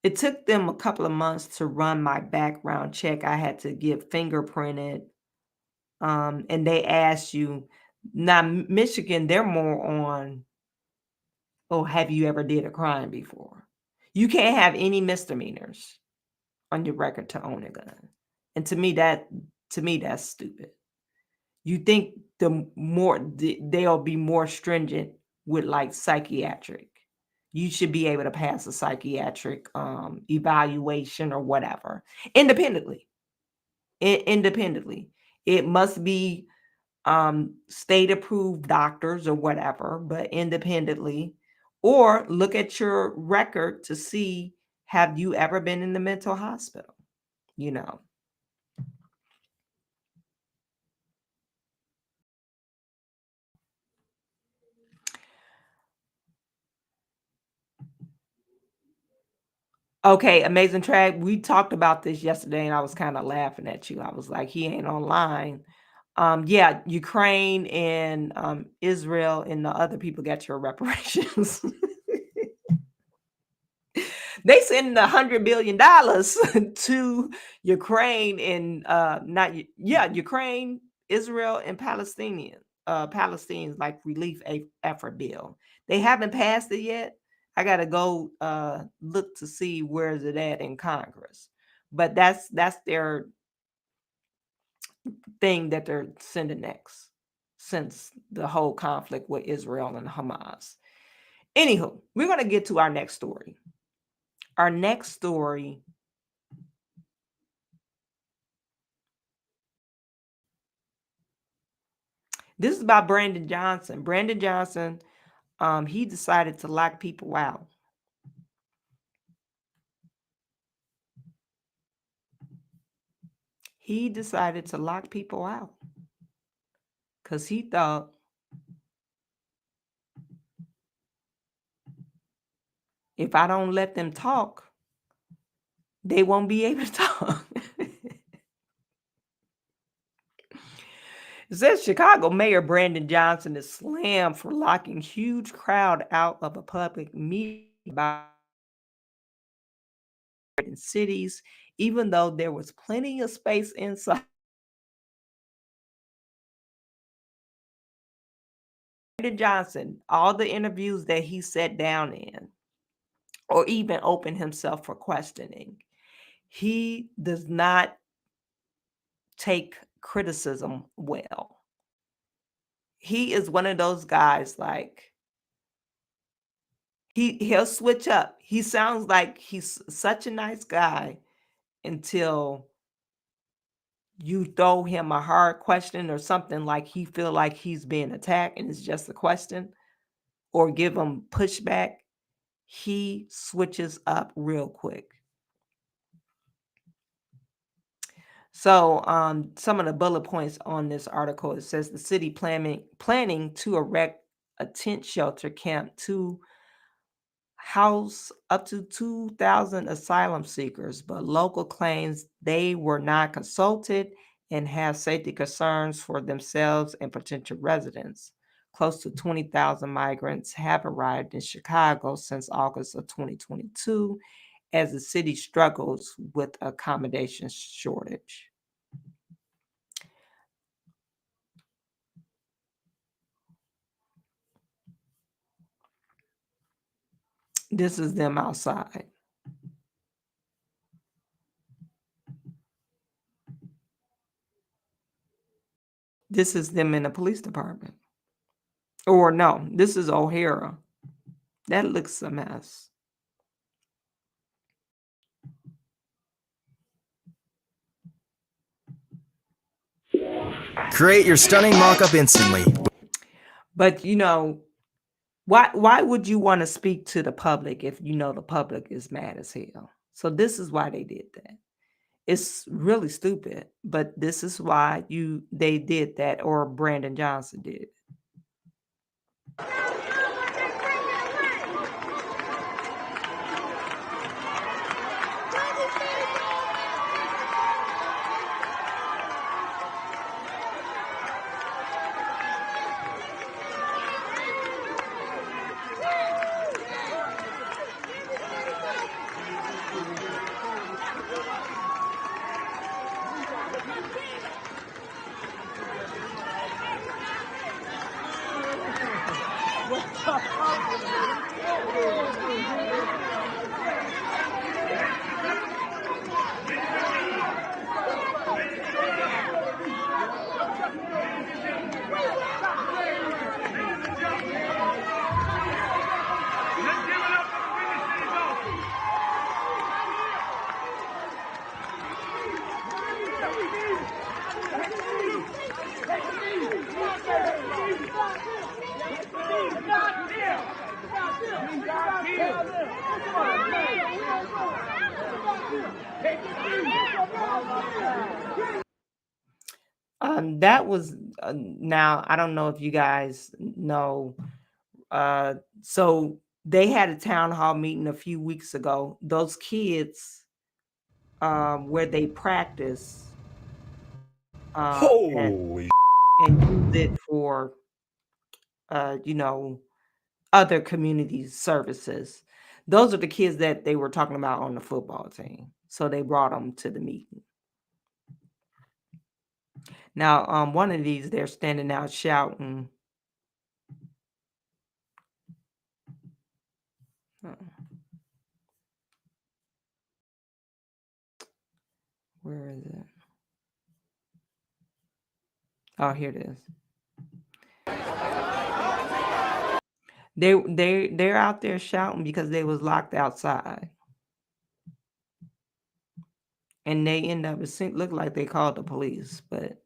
S2: It took them a couple of months to run my background check. I had to get fingerprinted. And they asked you, now Michigan, they're more on, oh, have you ever did a crime before? You can't have any misdemeanors on your record to own a gun. And to me, that's stupid. You think they'll be more stringent with like psychiatric. You should be able to pass a psychiatric evaluation or whatever independently. Independently, it must be state approved doctors or whatever, but independently, or look at your record to see, have you ever been in the mental hospital? You know. Okay, amazing track. We talked about this yesterday and I was kind of laughing at you. I was like, he ain't online. Yeah, Ukraine and Israel and the other people got your reparations. They send $100 billion to Ukraine and Ukraine, Israel, and Palestinians like relief effort bill. They haven't passed it yet. I gotta go look to see where is it at in Congress. But that's their thing that they're sending next since the whole conflict with Israel and Hamas. Anywho, we're gonna get to our next story. Our next story this is about Brandon Johnson. Brandon Johnson, he decided to lock people out. He decided to lock people out because he thought if I don't let them talk, they won't be able to talk. It says Chicago Mayor Brandon Johnson is slammed for locking huge crowd out of a public meeting in cities, even though there was plenty of space inside. Brandon Johnson, all the interviews that he sat down in, or even opened himself for questioning, he does not take criticism well. He is one of those guys, like he'll switch up. He sounds like he's such a nice guy until you throw him a hard question or something like he feel like he's being attacked and it's just a question, or give him pushback. He switches up real quick. So some of the bullet points on this article, it says the city planning to erect a tent shelter camp to house up to 2,000 asylum seekers, but local claims they were not consulted and have safety concerns for themselves and potential residents. Close to 20,000 migrants have arrived in Chicago since August of 2022 as the city struggles with accommodation shortage. This is them outside. This is them in the police department. Or no, this is O'Hara. That looks a mess.
S13: Create your stunning mock-up instantly.
S2: But you know, why would you want to speak to the public if you know the public is mad as hell? So this is why they did that. It's really stupid, but this is why they did that, or Brandon Johnson did. That was now, I don't know if you guys know. So they had a town hall meeting a few weeks ago. Those kids, where they practice,
S14: Holy
S2: and use it for, other community services. Those are the kids that they were talking about on the football team. So they brought them to the meeting. Now, one of these, they're standing out shouting. Where is it? Oh, here it is. They're out there shouting because they was locked outside. And they end up, it looked like they called the police, but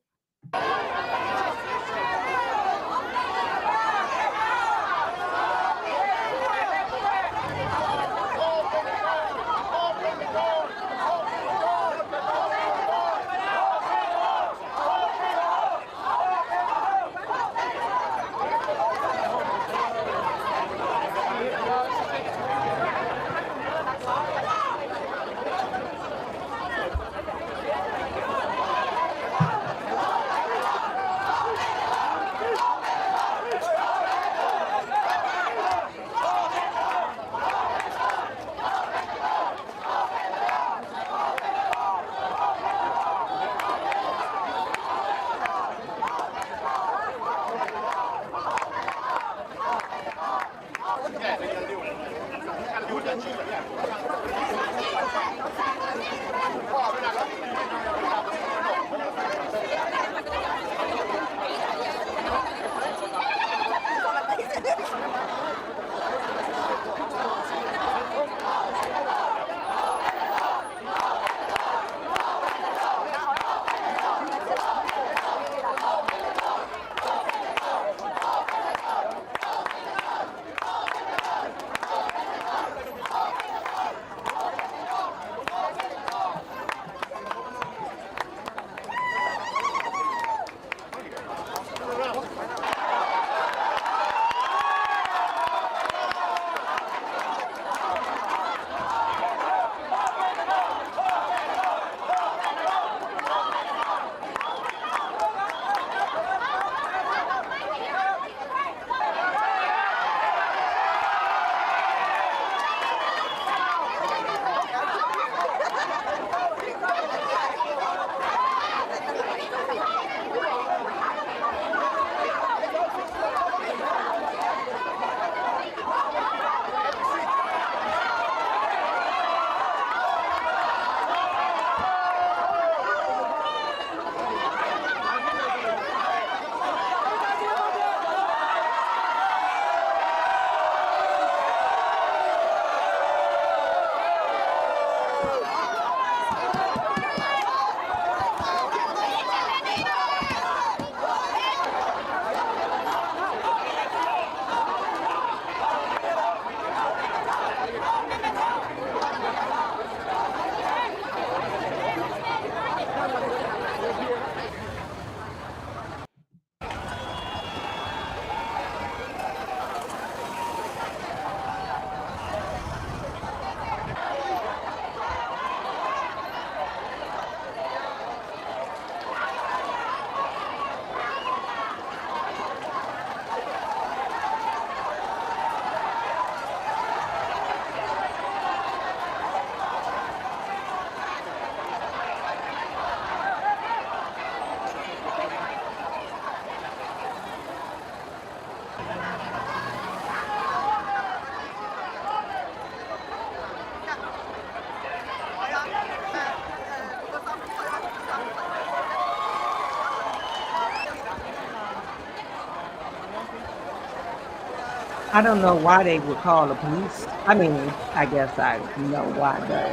S2: I don't know why they would call the police. I mean, I guess I know why, but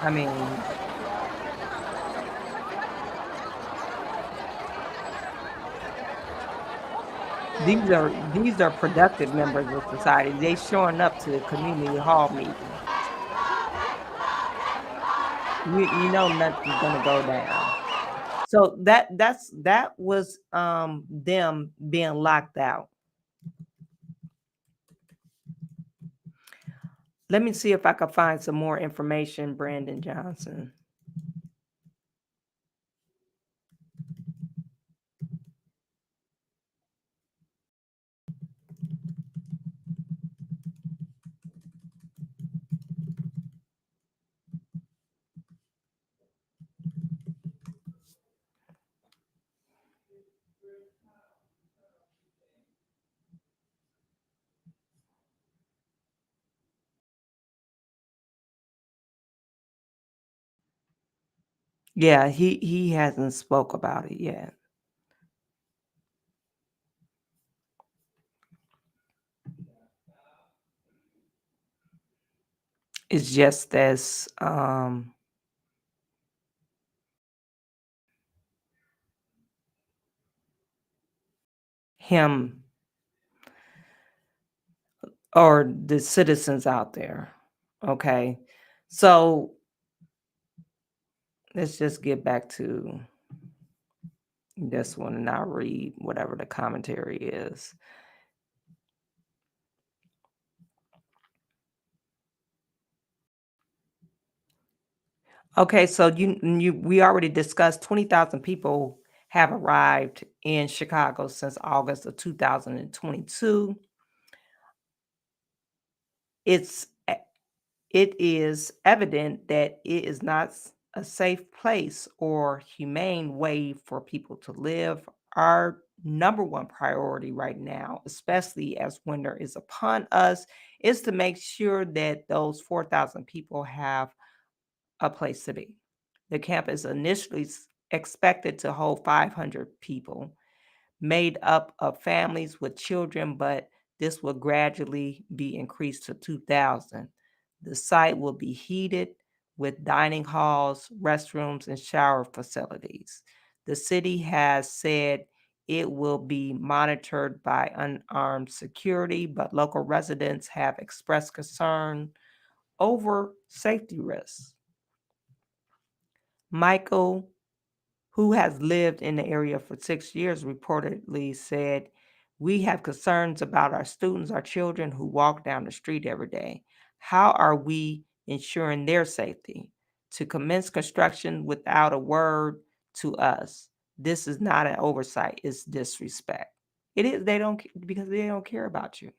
S2: I mean, these are productive members of society. They showing up to the community hall meeting. You know nothing's gonna go down. So that was them being locked out. Let me see if I can find some more information, Brandon Johnson. Yeah, he hasn't spoke about it yet. It's just as him or the citizens out there. Okay. So let's just get back to this one and I'll read whatever the commentary is. Okay, so we already discussed 20,000 people have arrived in Chicago since August of 2022. It is evident that it is not a safe place or humane way for people to live. Our number one priority right now, especially as winter is upon us, is to make sure that those 4,000 people have a place to be. The camp is initially expected to hold 500 people, made up of families with children, but this will gradually be increased to 2,000. The site will be heated with dining halls, restrooms, and shower facilities. The city has said it will be monitored by unarmed security, but local residents have expressed concern over safety risks. Michael, who has lived in the area for 6 years, reportedly said, "We have concerns about our students, our children who walk down the street every day. How are we ensuring their safety? To commence construction without a word to us. This is not an oversight, it's disrespect." It is, they don't, because they don't care about you.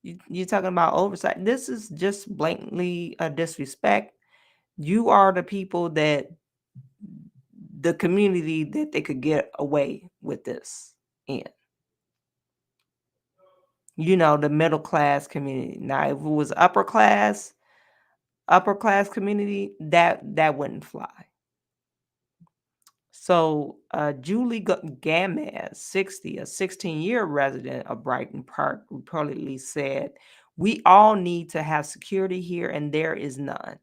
S2: You're talking about oversight. This is just blatantly a disrespect. You are the people that the community that they could get away with this in. You know, the middle class community. Now, if it was upper class community, that wouldn't fly. So Julie Gamez, 60, a 16-year resident of Brighton Park, reportedly said, "We all need to have security here, and there is none.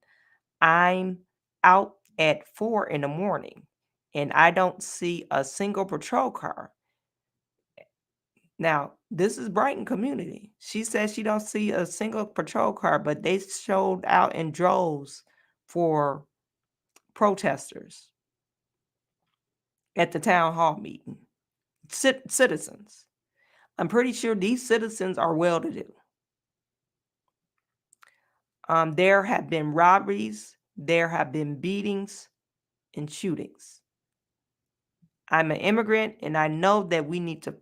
S2: I'm out at 4 in the morning, and I don't see a single patrol car." Now, this is Brighton community. She says she don't see a single patrol car, but they showed out in droves for protesters at the town hall meeting. Citizens. I'm pretty sure these citizens are well-to-do. There have been robberies, there have been beatings and shootings. I'm an immigrant and I know that we need to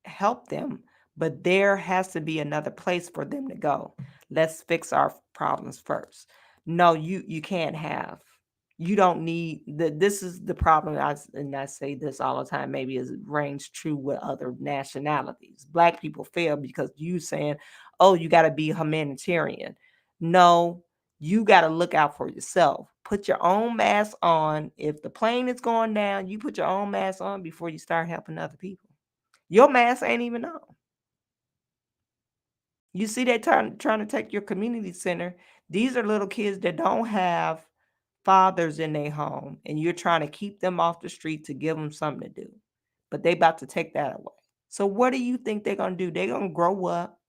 S2: help them, but there has to be another place for them to go. Let's fix our problems first. No, you can't have. You don't need this is the problem. And I say this all the time. Maybe it rings true with other nationalities. Black people fail because you saying, "Oh, you got to be humanitarian." No, you got to look out for yourself. Put your own mask on. If the plane is going down, you put your own mask on before you start helping other people. Your mask ain't even on. You see, they're trying to take your community center. These are little kids that don't have fathers in their home, and you're trying to keep them off the street to give them something to do. But they about to take that away. So what do you think they're going to do? They're going to grow up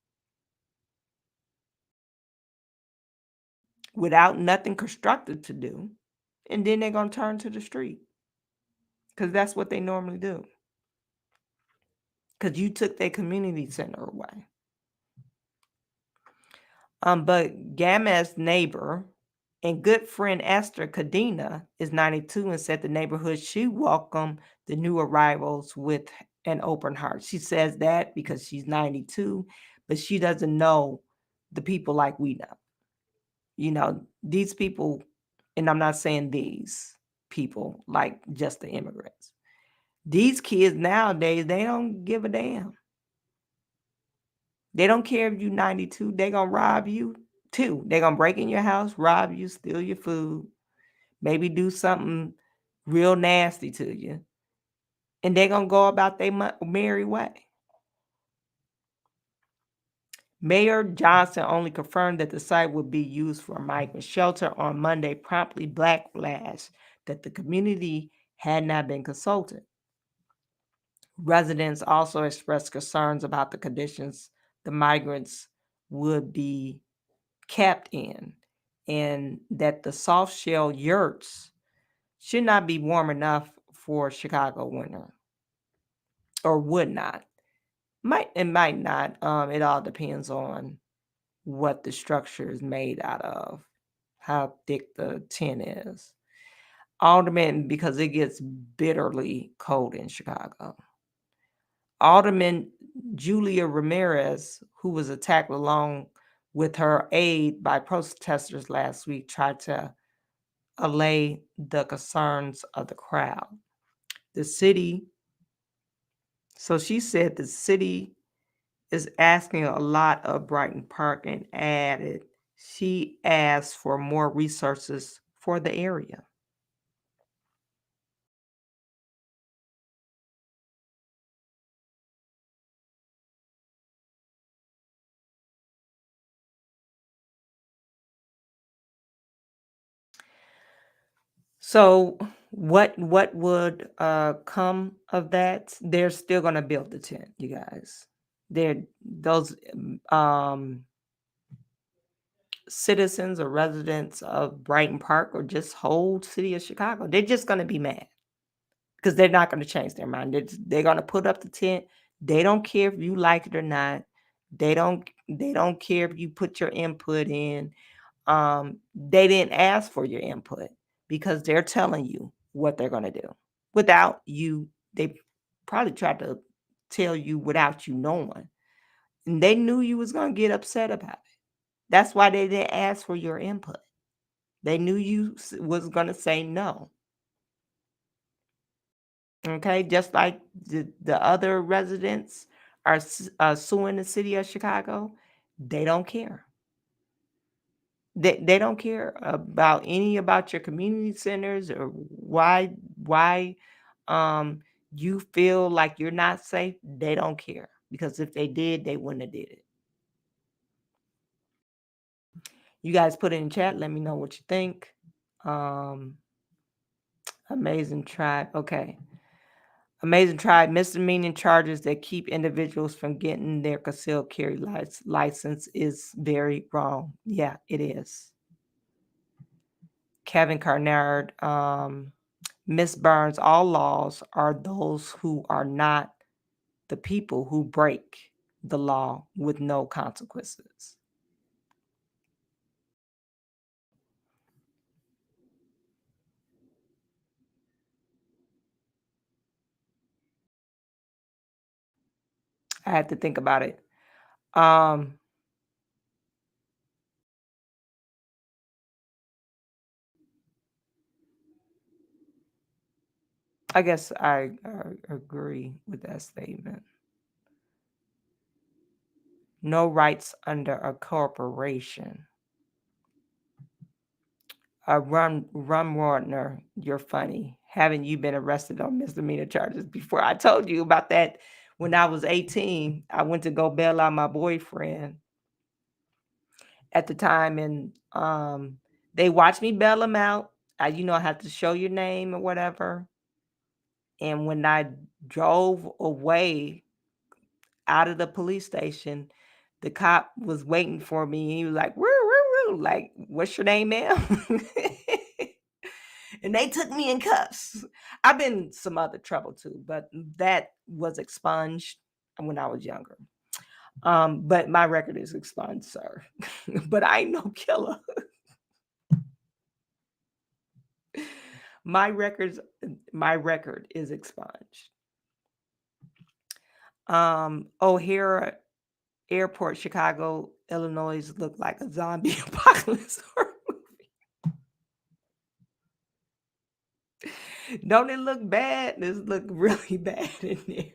S2: without nothing constructive to do, and then they're going to turn to the street because that's what they normally do. Because you took their community center away. But Gamma's neighbor and good friend Esther Cadena is 92 and said the neighborhood she welcomed the new arrivals with an open heart. She says that because she's 92, but she doesn't know the people like we know. You know, these people, and I'm not saying these people like just the immigrants. These kids nowadays, they don't give a damn. They don't care if you're 92. They're going to rob you too. They're going to break in your house, rob you, steal your food, maybe do something real nasty to you. And they're going to go about their merry way. Mayor Johnson only confirmed that the site would be used for a migrant shelter on Monday, promptly backlash that the community had not been consulted. Residents also expressed concerns about the conditions the migrants would be kept in, and that the soft shell yurts should not be warm enough for Chicago winter, or would not. Might not. It all depends on what the structure is made out of, how thick the tent is. Alderman, because it gets bitterly cold in Chicago. Alderman Julia Ramirez, who was attacked along with her aide by protesters last week, tried to allay the concerns of the crowd. So she said the city is asking a lot of Brighton Park and added she asked for more resources for the area. So what would come of that? They're still going to build the tent, you guys. Those citizens or residents of Brighton Park or just whole city of Chicago, they're just going to be mad because they're not going to change their mind. They're going to put up the tent. They don't care if you like it or not. They don't care if you put your input in. They didn't ask for your input because they're telling you what they're going to do without you. They probably tried to tell you without you knowing, and they knew you was going to get upset about it. That's why they didn't ask for your input. They knew you was going to say no. Okay, just like the other residents are suing the city of Chicago, they don't care. They don't care about your community centers or why you feel like you're not safe. They don't care, because if they did, they wouldn't have did it. You guys put it in chat. Let me know what you think. Amazing Tribe. Okay. Amazing Tribe, misdemeanor charges that keep individuals from getting their concealed carry license is very wrong. Yeah, it is. Kevin Carnard, Miss Burns, all laws are those who are not the people who break the law with no consequences. I had to think about it. I guess I agree with that statement. No rights under a corporation. Rum Wardner, you're funny. Haven't you been arrested on misdemeanor charges before? I told you about that when I was 18. I went to go bail out my boyfriend, at the time, and they watched me bail them out. I have to show your name or whatever. And when I drove away out of the police station, the cop was waiting for me. He was like, woo, woo, woo. Like, what's your name, ma'am? And they took me in cuffs. I've been in some other trouble too, but that was expunged when I was younger. But my record is expunged, sir. But I ain't no killer. My record is expunged. O'Hare Airport, Chicago, Illinois looked like a zombie apocalypse horror movie. Don't it look bad? This look really bad in there.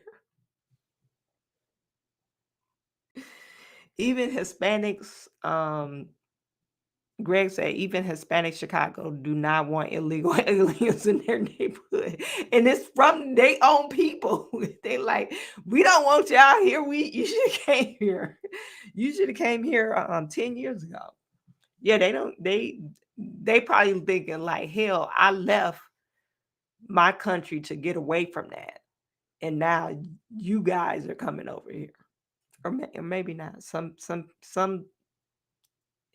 S2: Even Hispanics, Greg said, even Hispanic Chicago do not want illegal aliens in their neighborhood. And it's from their own people. They like, we don't want y'all here. You should have came here. You should have came here 10 years ago. Yeah, they probably thinking like, hell, I left my country to get away from that. And now you guys are coming over here. Or maybe not. Some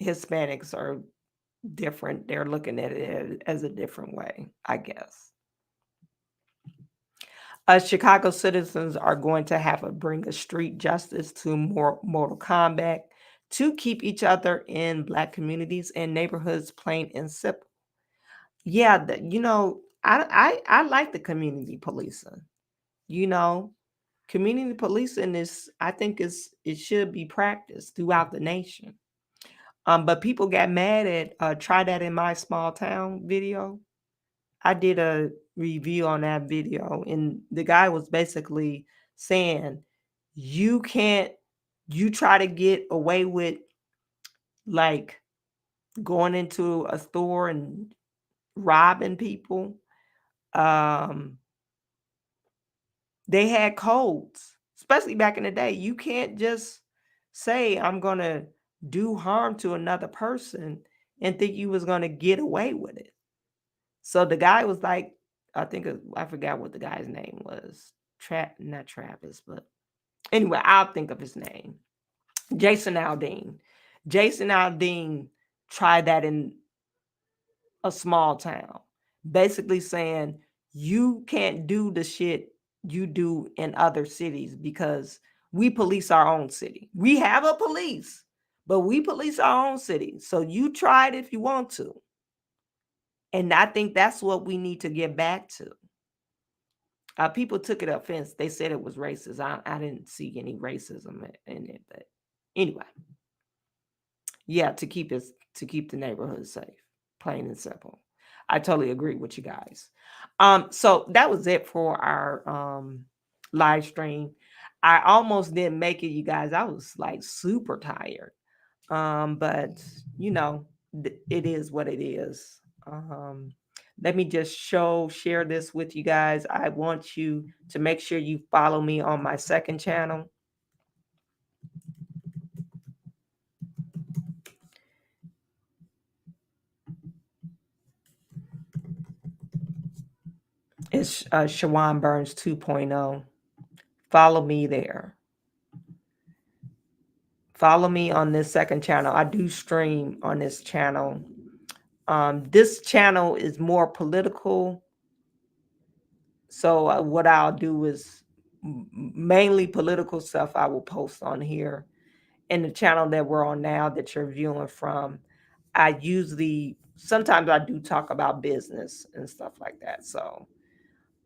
S2: Hispanics are different. They're looking at it as a different way, I guess. Chicago citizens are going to have to bring a street justice to Mortal Kombat to keep each other in Black communities and neighborhoods plain and simple. Yeah, I like the community policing. Community policing it should be practiced throughout the nation. But people got mad at Try That in My Small Town video. I did a review on that video, and the guy was basically saying, you try to get away with like going into a store and robbing people. They had codes, especially back in the day. You can't just say, I'm going to do harm to another person and think you was going to get away with it. So the guy was like, I forgot what the guy's name was. Not Travis, but anyway, I'll think of his name. Jason Aldean. Jason Aldean tried that in a small town, basically saying you can't do the shit you do in other cities because we police our own city. We have a police, but we police our own city. So you try it if you want to. And I think that's what we need to get back to. People took it offense. They said it was racist. I didn't see any racism in it, but anyway. Yeah, to keep the neighborhood safe, plain and simple. I totally agree with you guys. So that was it for our live stream. I almost didn't make it, you guys. I was like super tired. But it is what it is. Let me just share this with you guys. I want you to make sure you follow me on my second channel. It's Chawanne Burns 2.0. Follow me there. Follow me on this second channel. I do stream on this channel. This channel is more political. So what I'll do is mainly political stuff I will post on here. And the channel that we're on now that you're viewing from, sometimes I do talk about business and stuff like that. So,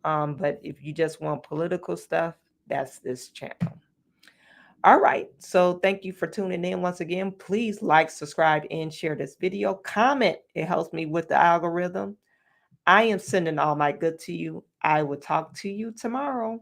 S2: but if you just want political stuff, that's this channel. All right. So thank you for tuning in once again. Please like, subscribe, and share this video. Comment. It helps me with the algorithm. I am sending all my good to you. I will talk to you tomorrow.